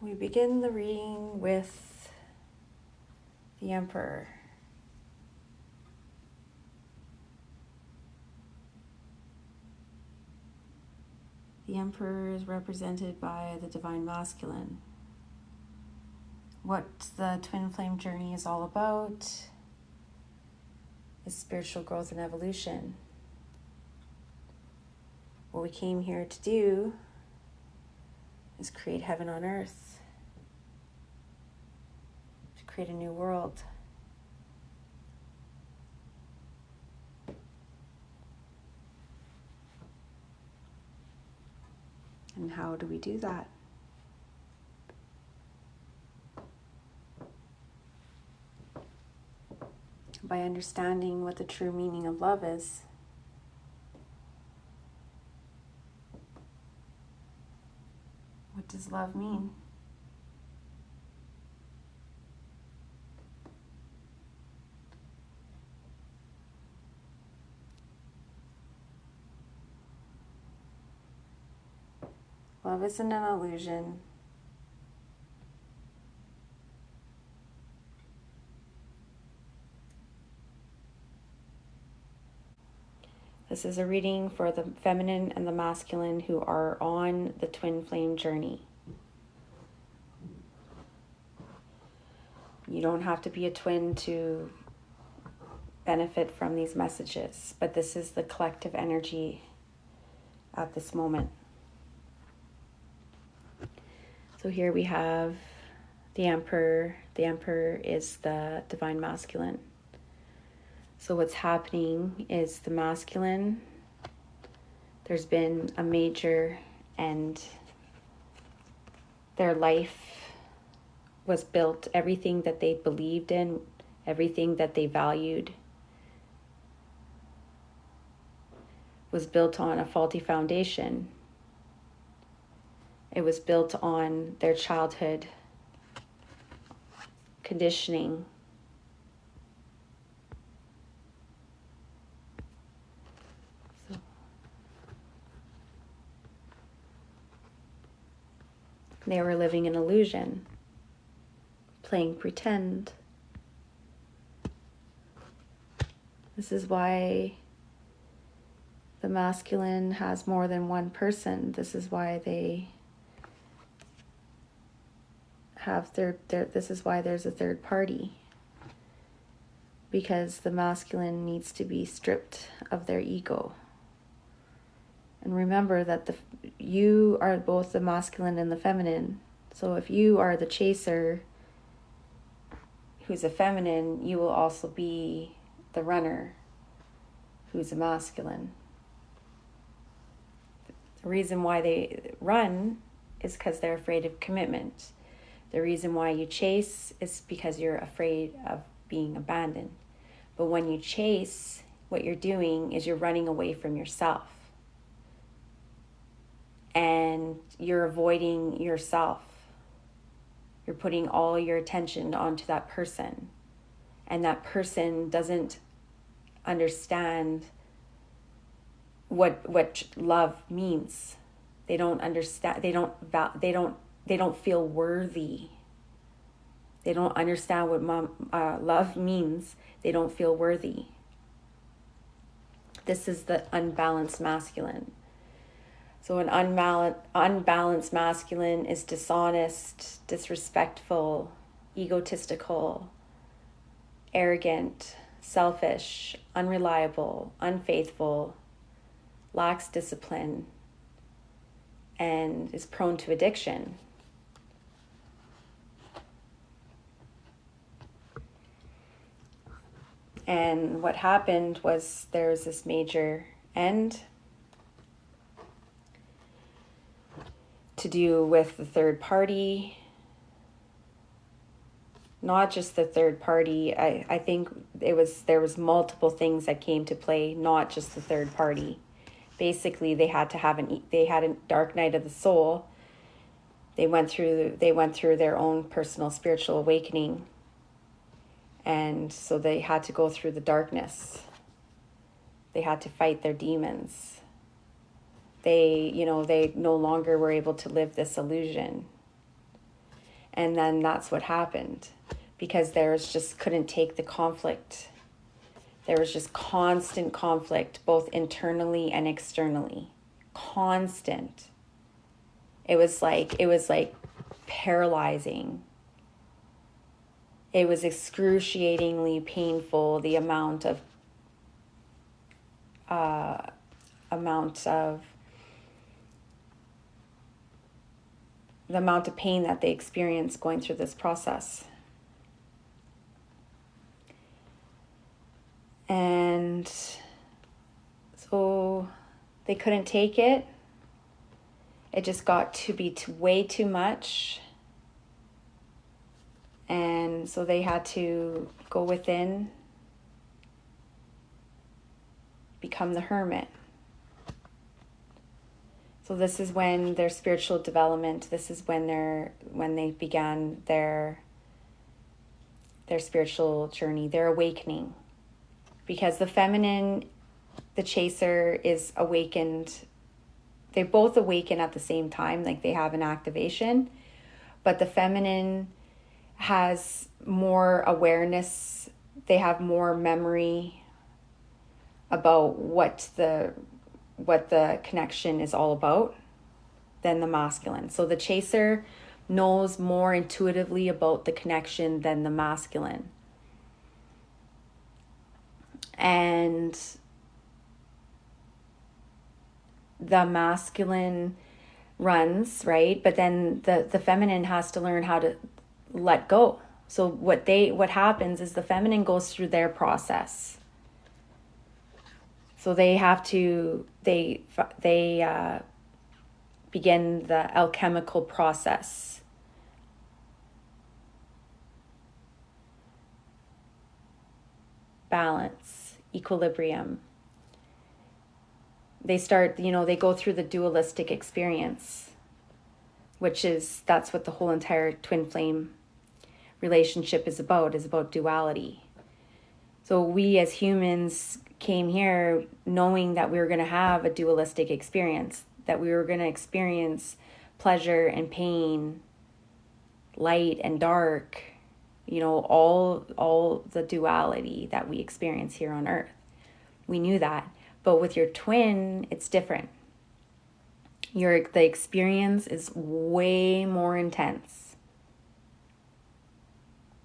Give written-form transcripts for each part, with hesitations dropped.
We begin the reading with the Emperor. The Emperor is represented by the Divine Masculine. What the Twin Flame journey is all about is spiritual growth and evolution. What we came here to do is create heaven on earth, to create a new world. And how do we do that? By understanding what the true meaning of love is. What does love mean? Love isn't an illusion. This is a reading for the feminine and the masculine who are on the twin flame journey. You don't have to be a twin to benefit from these messages, but this is the collective energy at this moment. So here we have the Emperor. The Emperor is the Divine Masculine. So what's happening is the masculine, there's been a major end. Their life was built, everything that they believed in, everything that they valued was built on a faulty foundation. It was built on their childhood conditioning. They were living an illusion, playing pretend. This is why the masculine has more than one person. This is why they have this is why there's a third party. Because the masculine needs to be stripped of their ego. And remember that you are both the masculine and the feminine. So if you are the chaser who's a feminine, you will also be the runner who's a masculine. The reason why they run is because they're afraid of commitment. The reason why you chase is because you're afraid of being abandoned. But when you chase, what you're doing is you're running away from yourself. And you're avoiding yourself. You're putting all your attention onto that person. And that person doesn't understand what love means. They don't understand. They don't feel worthy. They don't understand what love means. They don't feel worthy. This is the unbalanced masculine. So an unbalanced masculine is dishonest, disrespectful, egotistical, arrogant, selfish, unreliable, unfaithful, lacks discipline, and is prone to addiction. And what happened was there was this major end to do with the third party. Not just the third party. I think there was multiple things that came to play, not just the third party. Basically, they had a dark night of the soul. They went through their own personal spiritual awakening. And so they had to go through the darkness. They had to fight their demons. They no longer were able to live this illusion. And then that's what happened, because couldn't take the conflict. There was just constant conflict, both internally and externally. Constant. It was like paralyzing. It was excruciatingly painful, the amount of pain that they experienced going through this process. And so they couldn't take it. It just got to be way too much. And so they had to go within, become the hermit. So this is when their spiritual development, this is when they began their spiritual journey, their awakening. Because the feminine, the chaser, is awakened. They both awaken at the same time, like they have an activation. But the feminine has more awareness. They have more memory about what the connection is all about than the masculine. So the chaser knows more intuitively about the connection than the masculine. And the masculine runs, right? But then the feminine has to learn how to let go. So what happens is the feminine goes through their process. So they have to, they begin the alchemical process. Balance, equilibrium. They start, they go through the dualistic experience, that's what the whole entire twin flame relationship is about duality. So we as humans came here knowing that we were going to have a dualistic experience, that we were going to experience pleasure and pain, light and dark, all the duality that we experience here on earth. We knew that. But with your twin, it's different. The experience is way more intense.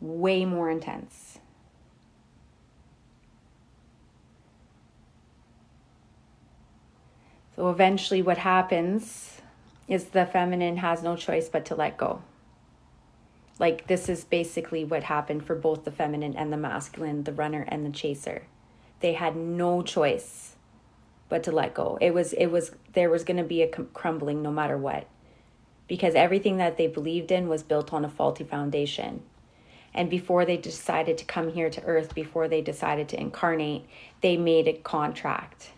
Way more intense. So eventually what happens is the feminine has no choice but to let go. Like this is basically what happened for both the feminine and the masculine, the runner and the chaser. They had no choice but to let go. There was going to be a crumbling no matter what, because everything that they believed in was built on a faulty foundation. And before they decided to come here to earth, before they decided to incarnate, they made a contract.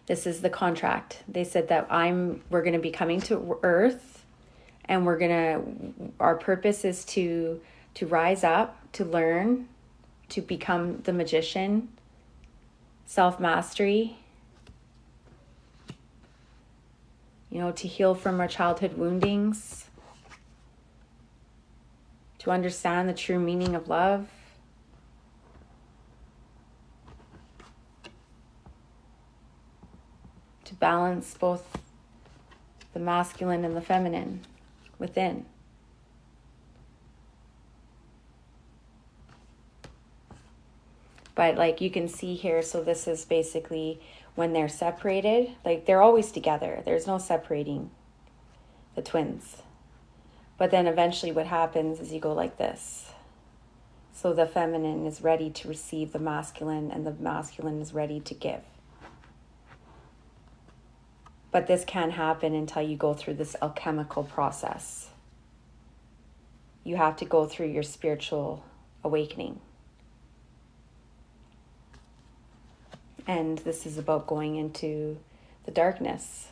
This is the contract. They said that we're going to be coming to earth, and our purpose is to rise up, to learn, to become the magician, self-mastery, to heal from our childhood woundings, to understand the true meaning of love. To balance both the masculine and the feminine within. But like you can see here, so this is basically when they're separated, like they're always together. There's no separating the twins. But then eventually what happens is you go like this. So the feminine is ready to receive the masculine, and the masculine is ready to give. But this can't happen until you go through this alchemical process. You have to go through your spiritual awakening. And this is about going into the darkness.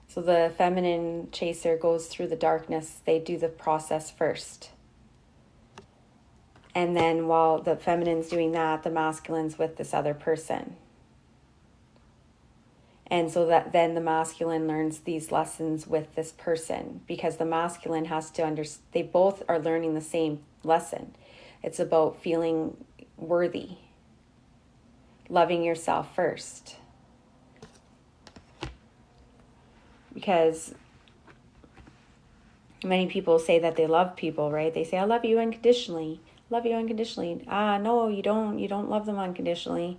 So the feminine chaser goes through the darkness. They do the process first. And then while the feminine's doing that, the masculine's with this other person. And so that then the masculine learns these lessons with this person, because the masculine has to understand, they both are learning the same lesson. It's about feeling worthy, loving yourself first. Because many people say that they love people, right? They say, I love you unconditionally. Love you unconditionally. No, you don't. You don't love them unconditionally.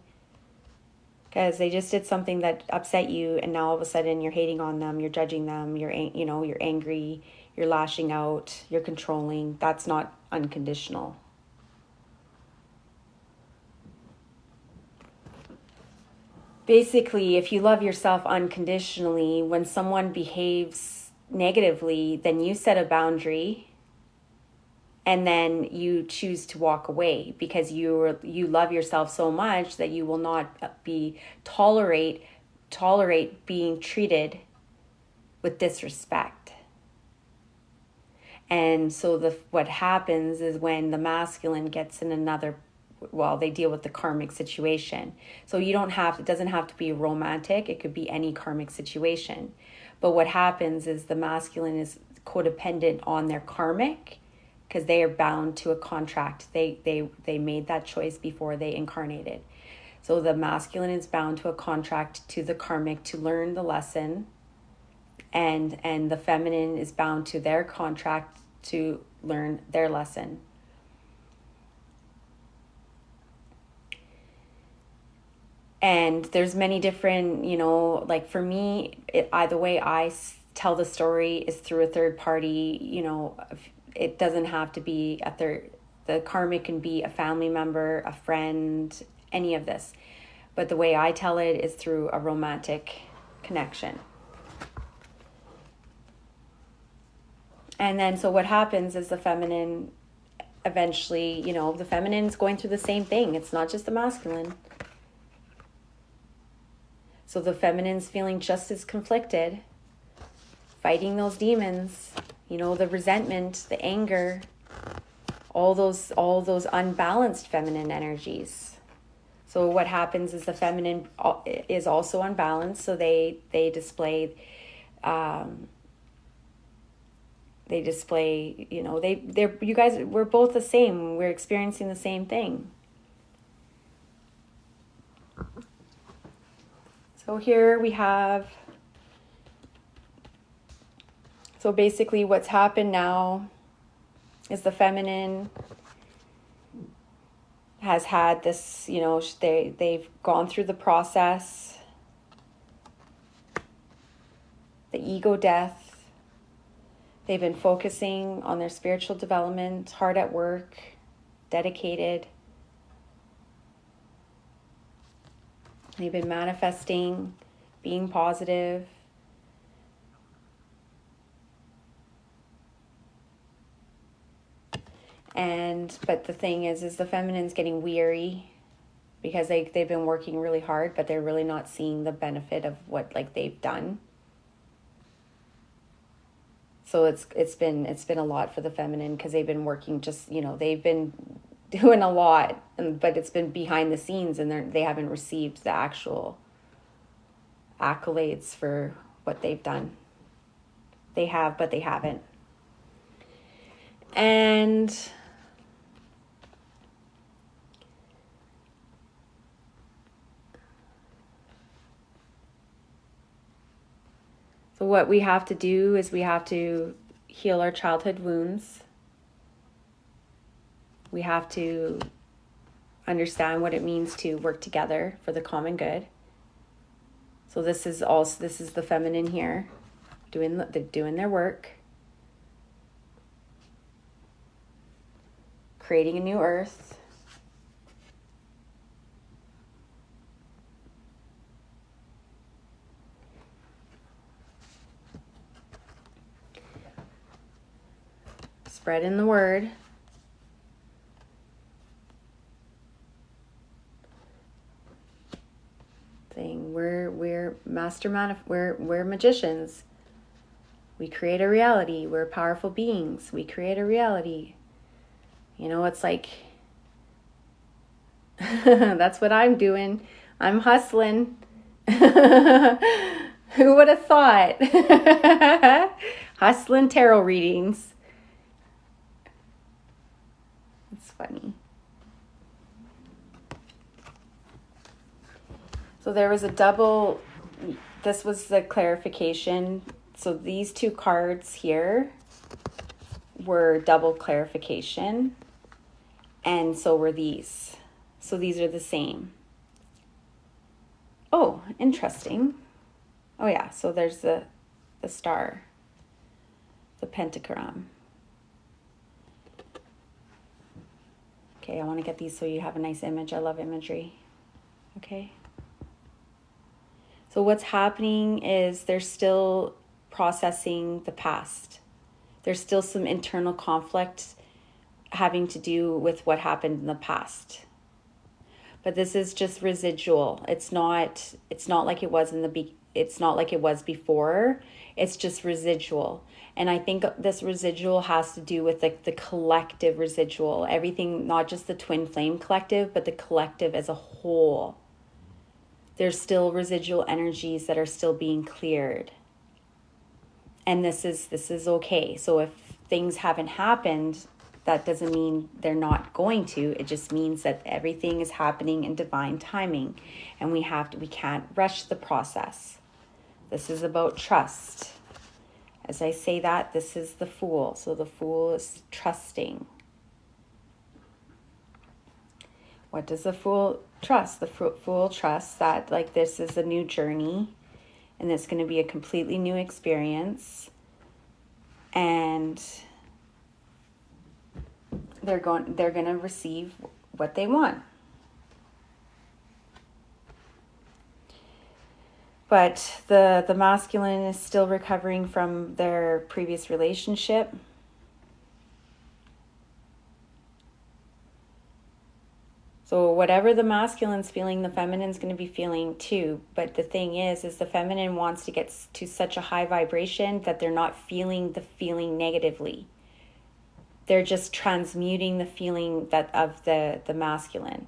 Because they just did something that upset you, and now all of a sudden you're hating on them, you're judging them, you're angry, you're lashing out, you're controlling. That's not unconditional. Basically, if you love yourself unconditionally, when someone behaves negatively, then you set a boundary and then you choose to walk away, because you love yourself so much that you will not be tolerate being treated with disrespect. And so what happens is, when the masculine gets in another, they deal with the karmic situation. So it doesn't have to be romantic. It could be any karmic situation. But what happens is the masculine is codependent on their karmic, because they are bound to a contract. They made that choice before they incarnated. So the masculine is bound to a contract, to the karmic, to learn the lesson, and the feminine is bound to their contract to learn their lesson. And there's many different, like for me, the way I tell the story is through a third party. It doesn't have to be a third. The karmic can be a family member, a friend, any of this. But the way I tell it is through a romantic connection. And then so what happens is the feminine eventually, the feminine's going through the same thing. It's not just the masculine. So the feminine's feeling just as conflicted, fighting those demons, the resentment, the anger, all those unbalanced feminine energies. So what happens is the feminine is also unbalanced. So they display, you guys, we're both the same. We're experiencing the same thing. So here we have, so basically what's happened now is the feminine has had this, they've gone through the process, the ego death. They've been focusing on their spiritual development, hard at work, dedicated. They've been manifesting, being positive. But the thing is the feminine's getting weary, because they've been working really hard, but they're really not seeing the benefit of what they've done. So it's been a lot for the feminine, because they've been working they've been doing a lot, but it's been behind the scenes, and they haven't received the actual accolades for what they've done. They have, but they haven't. And so what we have to do is we have to heal our childhood wounds. We have to understand what it means to work together for the common good. So this is the feminine here, doing their work, creating a new earth. Spreading the word. We're we're magicians. We create a reality. We're powerful beings. We create a reality. It's like that's what I'm doing. I'm hustling. Who would have thought? Hustling tarot readings. It's funny. So there was a double, this was the clarification. So these two cards here were double clarification. And so were these. So these are the same. Oh, interesting. Oh yeah, so there's the star, the pentagram. Okay, I want to get these so you have a nice image. I love imagery. Okay. So what's happening is they're still processing the past. There's still some internal conflict having to do with what happened in the past. But this is just residual. It's not like it was it's not like it was before. It's just residual. And I think this residual has to do with the collective residual. Everything, not just the twin flame collective, but the collective as a whole. There's still residual energies that are still being cleared. And this is okay. So if things haven't happened, that doesn't mean they're not going to. It just means that everything is happening in divine timing. And we can't rush the process. This is about trust. As I say that, this is the Fool. So the Fool is trusting. What does the Fool trust? The Fool trusts that this is a new journey and it's going to be a completely new experience, and they're going to receive what they want. But the masculine is still recovering from their previous relationship. So whatever the masculine's feeling, the feminine's going to be feeling too. But the thing is the feminine wants to get to such a high vibration that they're not feeling the feeling negatively. They're just transmuting the feeling of the masculine.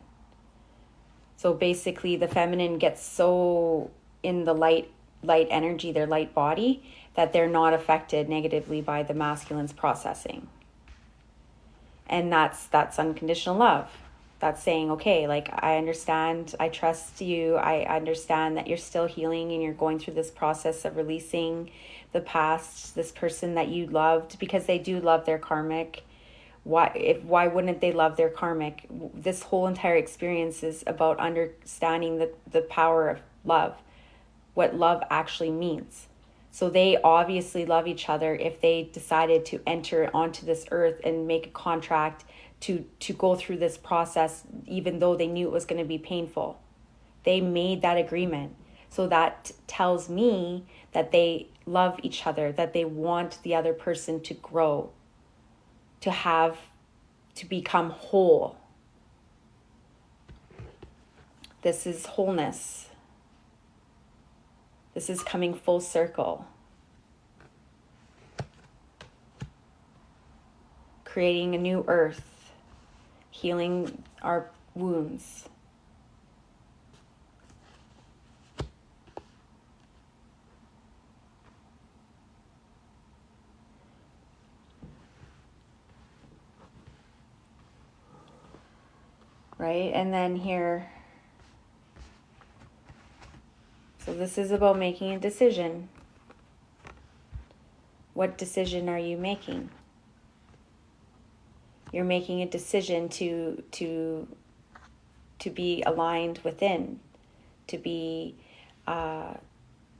So basically the feminine gets so in the light energy, their light body, that they're not affected negatively by the masculine's processing. And that's unconditional love. That's saying, okay, I understand, I trust you, I understand that you're still healing and you're going through this process of releasing the past, this person that you loved, because they do love their karmic. Why wouldn't they love their karmic? This whole entire experience is about understanding the power of love, what love actually means. So they obviously love each other if they decided to enter onto this earth and make a contract to go through this process, even though they knew it was going to be painful. They made that agreement. So that tells me that they love each other, that they want the other person to grow, to become whole. This is wholeness. This is coming full circle. Creating a new earth. Healing our wounds. Right? And then here, so this is about making a decision. What decision are you making? You're making a decision to be aligned within, to be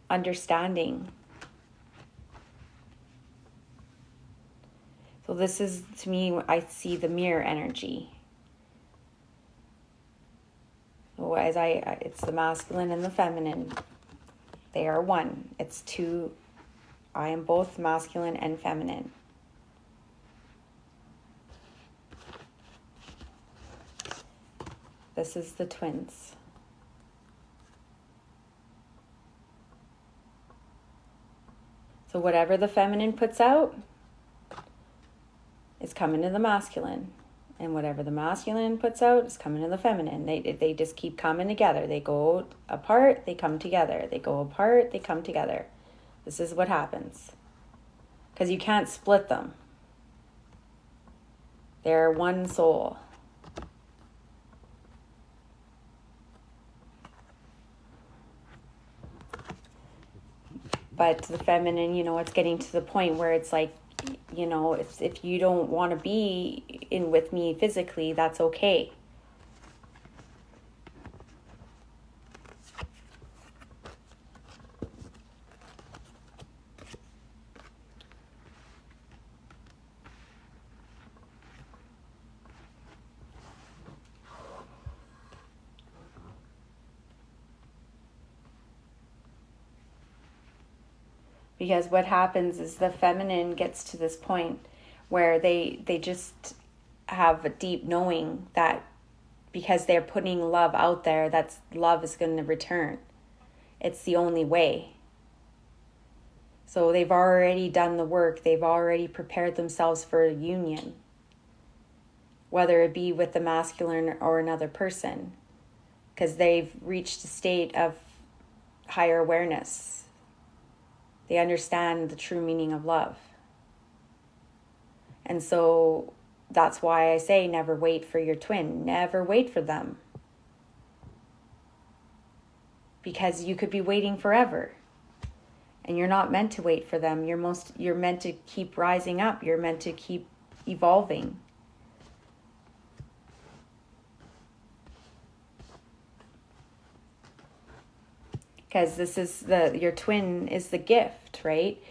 understanding. So this is, to me, I see the mirror energy. So it's the masculine and the feminine. They are one. It's two. I am both masculine and feminine. This is the twins. So whatever the feminine puts out is coming to the masculine. And whatever the masculine puts out is coming to the feminine. They just keep coming together. They go apart, they come together. They go apart, they come together. This is what happens. Because you can't split them. They're one soul. But the feminine, it's getting to the point where it's like, if you don't want to be in with me physically, that's okay. Because what happens is the feminine gets to this point where they just have a deep knowing that because they're putting love out there, that love is going to return. It's the only way. So they've already done the work. They've already prepared themselves for a union, whether it be with the masculine or another person, because they've reached a state of higher awareness. They understand the true meaning of love. And so that's why I say never wait for your twin. Never wait for them. Because you could be waiting forever. And you're not meant to wait for them. You're meant to keep rising up. You're meant to keep evolving. Because this is your twin is the gift, right?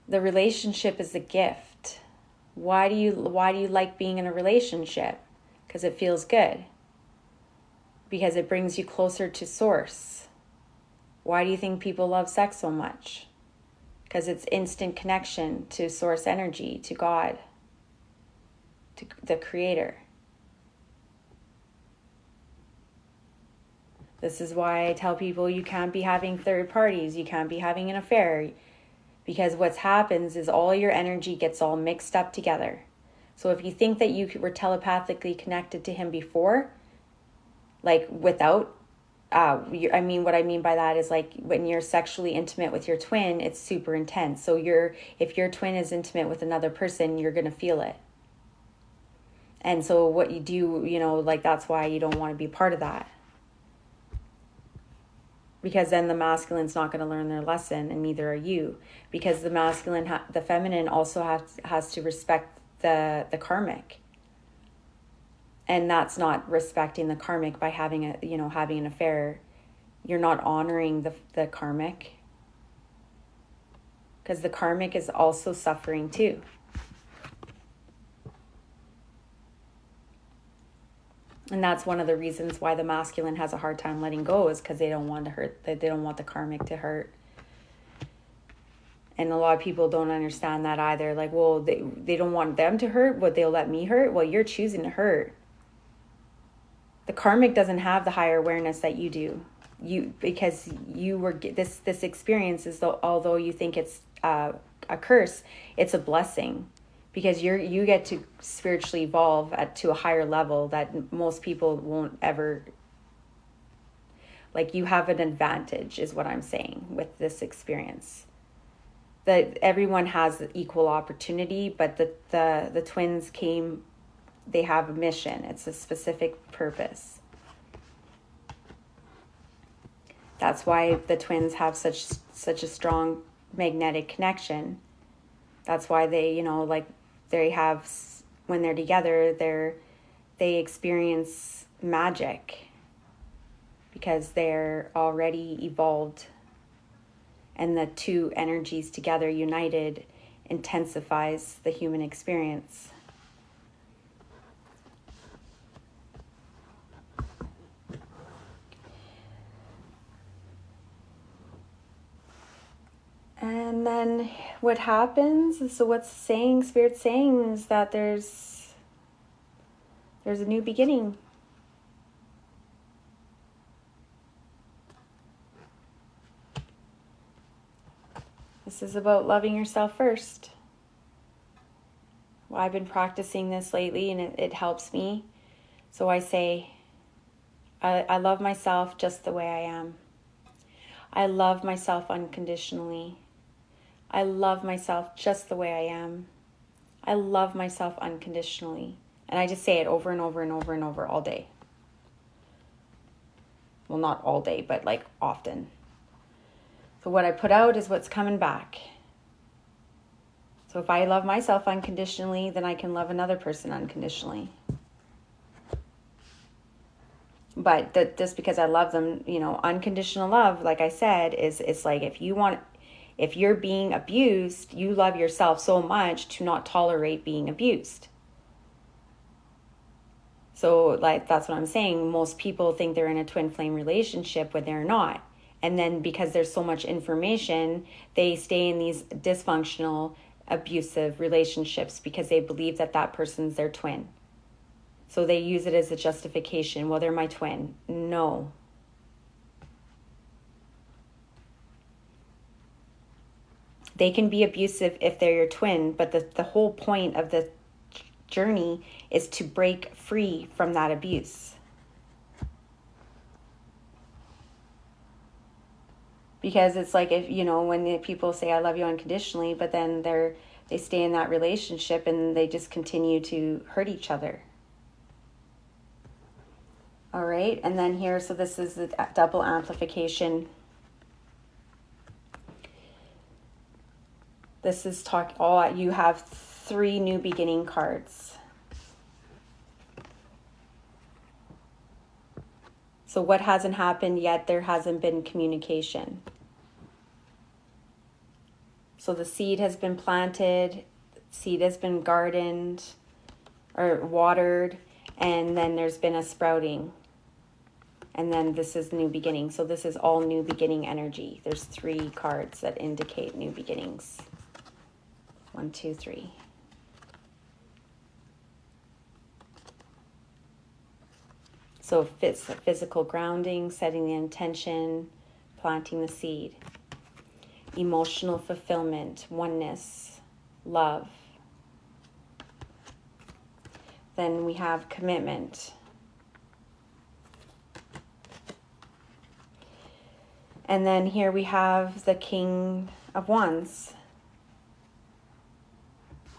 The relationship is the gift. Why do you like being in a relationship? Because it feels good. Because it brings you closer to source. Why do you think people love sex so much? Because it's instant connection to source energy, to God, to the Creator. This is why I tell people you can't be having third parties. You can't be having an affair. Because what happens is all your energy gets all mixed up together. So if you think that you were telepathically connected to him before, like without, what I mean by that is like when you're sexually intimate with your twin, it's super intense. So if your twin is intimate with another person, you're going to feel it. And so what you do, that's why you don't want to be part of that. Because then the masculine's not going to learn their lesson, and neither are you. Because the feminine also has to respect the karmic, and that's not respecting the karmic by having an affair. You're not honoring the karmic, because the karmic is also suffering too. And that's one of the reasons why the masculine has a hard time letting go, is because they don't want to hurt. They don't want the karmic to hurt. And a lot of people don't understand that either. Like, well, they don't want them to hurt, but they'll let me hurt. Well, you're choosing to hurt. The karmic doesn't have the higher awareness that you do. Because you were this experience is, although you think it's a curse, it's a blessing. Because you get to spiritually evolve to a higher level that most people won't ever. Like, you have an advantage, is what I'm saying, with this experience. That everyone has equal opportunity, but the twins they have a mission. It's a specific purpose. That's why the twins have such a strong magnetic connection. That's why they, they have, when they're together, they experience magic, because they're already evolved, and the two energies together united intensifies the human experience. And then what happens, so what's Spirit's saying is that there's a new beginning. This is about loving yourself first. Well, I've been practicing this lately and it helps me. So I say, I love myself just the way I am. I love myself unconditionally. I love myself just the way I am. I love myself unconditionally. And I just say it over and over and over and over all day. Well, not all day, but like often. So what I put out is what's coming back. So if I love myself unconditionally, then I can love another person unconditionally. But that just because I love them, unconditional love, like I said, it's like if you're being abused, you love yourself so much to not tolerate being abused. So like that's what I'm saying. Most people think they're in a twin flame relationship when they're not. And then because there's so much information, they stay in these dysfunctional, abusive relationships because they believe that person's their twin. So they use it as a justification. Well, they're my twin. No. They can be abusive if they're your twin, but the whole point of the journey is to break free from that abuse. Because it's like if, when the people say I love you unconditionally, but then they stay in that relationship and they just continue to hurt each other. All right, and then here, so this is the double amplification. This is you have 3 new beginning cards. So what hasn't happened yet? There hasn't been communication. So the seed has been planted, seed has been gardened or watered, and then there's been a sprouting. And then this is new beginning. So this is all new beginning energy. There's 3 cards that indicate new beginnings. 1, 2, 3. So physical grounding, setting the intention, planting the seed. Emotional fulfillment, oneness, love. Then we have commitment. And then here we have the King of Wands.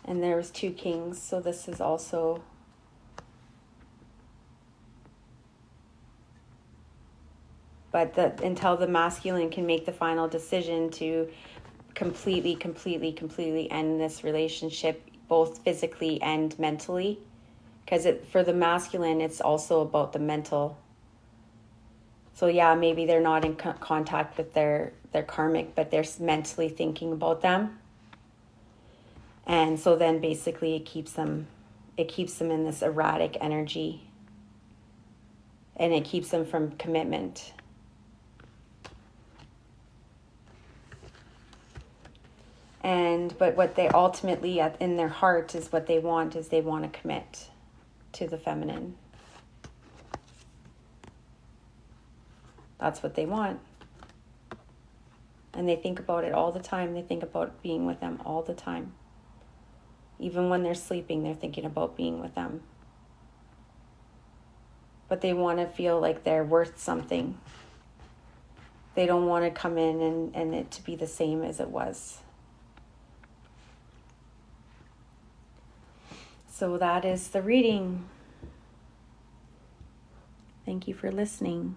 And there was 2 kings, so this is also until the masculine can make the final decision to completely end this relationship, both physically and mentally. Because for the masculine, it's also about the mental. So yeah, maybe they're not in contact with their karmic, but they're mentally thinking about them. And so then basically it keeps them in this erratic energy. And it keeps them from commitment. But what they ultimately in their heart is what they want is they want to commit to the feminine. That's what they want. And they think about it all the time. They think about being with them all the time. Even when they're sleeping, they're thinking about being with them. But they want to feel like they're worth something. They don't want to come in and it to be the same as it was. So that is the reading. Thank you for listening.